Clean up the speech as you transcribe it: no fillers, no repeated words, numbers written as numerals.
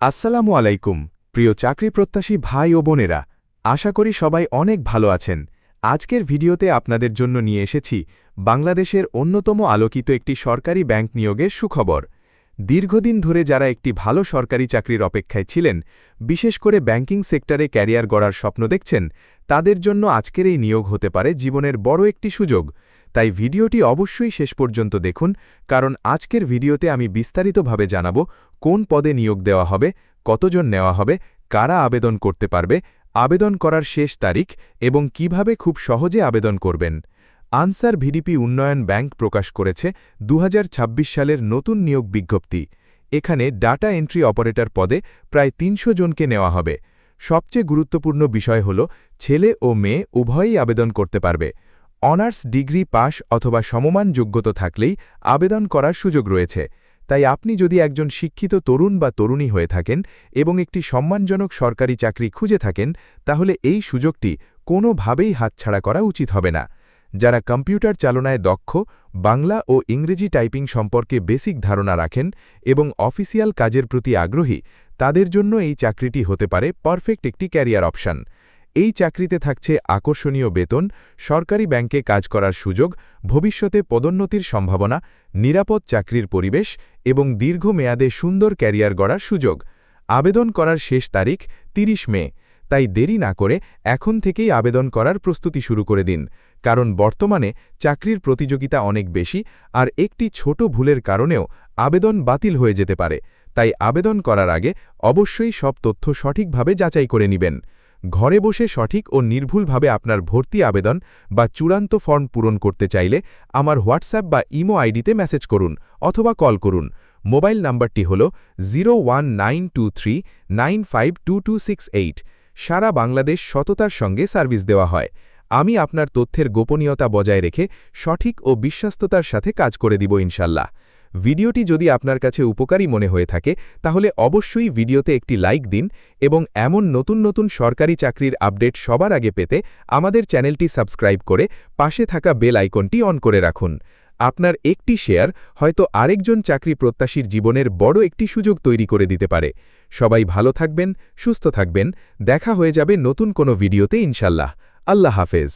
আসসালামু আলাইকুম প্রিয় চাকরি প্রত্যাশী ভাই ও বোনেরা, আশা করি সবাই অনেক ভালো আছেন। আজকের ভিডিওতে আপনাদের জন্য নিয়ে এসেছি বাংলাদেশের অন্যতম আলোকিত একটি সরকারি ব্যাংক নিয়োগের সুখবর। দীর্ঘদিন ধরে যারা একটি ভালো সরকারি চাকরির অপেক্ষায় ছিলেন, বিশেষ করে ব্যাংকিং সেক্টরে ক্যারিয়ার গড়ার স্বপ্ন দেখছেন, তাদের জন্য আজকের এই নিয়োগ হতে পারে জীবনের বড় একটি সুযোগ। তাই ভিডিওটি অবশ্যই শেষ পর্যন্ত দেখুন, কারণ আজকের ভিডিওতে আমি বিস্তারিতভাবে জানাব কোন পদে নিয়োগ দেওয়া হবে, কতজন নেওয়া হবে, কারা আবেদন করতে পারবে, আবেদন করার শেষ তারিখ এবং কিভাবে খুব সহজে আবেদন করবেন। আনসার ভিডিপি উন্নয়ন ব্যাংক প্রকাশ করেছে 2026 সালের নতুন নিয়োগ বিজ্ঞপ্তি। এখানে ডাটা এন্ট্রি অপারেটর পদে প্রায় 300 জনকে নেওয়া হবে। সবচেয়ে গুরুত্বপূর্ণ বিষয় হল ছেলে ও মেয়ে উভয়ই আবেদন করতে পারবে। অনার্স ডিগ্রি পাশ অথবা সমমান যোগ্যতা থাকলেই আবেদন করার সুযোগ রয়েছে। তাই আপনি যদি একজন শিক্ষিত তরুণ বা তরুণী হয়ে থাকেন এবং একটি সম্মানজনক সরকারি চাকরি খুঁজে থাকেন, তাহলে এই সুযোগটি কোনোভাবেই হাতছাড়া করা উচিত হবে না। যারা কম্পিউটার চালনায় দক্ষ, বাংলা ও ইংরেজি টাইপিং সম্পর্কে বেসিক ধারণা রাখেন এবং অফিসিয়াল কাজের প্রতি আগ্রহী, তাদের জন্য এই চাকরিটি হতে পারে পারফেক্ট একটি ক্যারিয়ার অপশন। এই চাকরিতে থাকছে আকর্ষণীয় বেতন, সরকারি ব্যাংকে কাজ করার সুযোগ, ভবিষ্যতে পদোন্নতির সম্ভাবনা, নিরাপদ চাকরির পরিবেশ এবং দীর্ঘমেয়াদে সুন্দর ক্যারিয়ার গড়ার সুযোগ। আবেদন করার শেষ তারিখ 30 মে। তাই দেরি না করে এখন থেকেই আবেদন করার প্রস্তুতি শুরু করে দিন, কারণ বর্তমানে চাকরির প্রতিযোগিতা অনেক বেশি আর একটি ছোট ভুলের কারণেও আবেদন বাতিল হয়ে যেতে পারে। তাই আবেদন করার আগে অবশ্যই সব তথ্য সঠিকভাবে যাচাই করে নেবেন। ঘরে বসে সঠিক ও নির্ভুলভাবে আপনার ভর্তি আবেদন বা চূড়ান্ত ফর্ম পূরণ করতে চাইলে আমার হোয়াটসঅ্যাপ বা ইমো আইডিতে মেসেজ করুন অথবা কল করুন। মোবাইল নাম্বারটি হল 01923952268। সারা বাংলাদেশ সততার সঙ্গে সার্ভিস দেওয়া হয়। আমি আপনার তথ্যের গোপনীয়তা বজায় রেখে সঠিক ও বিশ্বস্ততার সাথে কাজ করে দিব ইনশাল্লাহ। ভিডিওটি যদি আপনার কাছে উপকারী মনে হয়ে থাকে, তাহলে অবশ্যই ভিডিওতে একটি লাইক দিন এবং এমন নতুন নতুন সরকারি চাকরির আপডেট সবার আগে পেতে আমাদের চ্যানেলটি সাবস্ক্রাইব করে পাশে থাকা বেল আইকনটি অন করে রাখুন। আপনার একটি শেয়ার হয়তো আরেকজন চাকরি প্রত্যাশীর জীবনের বড় একটি সুযোগ তৈরি করে দিতে পারে। সবাই ভালো থাকবেন, সুস্থ থাকবেন। দেখা হয়ে যাবে নতুন কোনো ভিডিওতে ইনশাল্লাহ। আল্লাহ হাফেজ।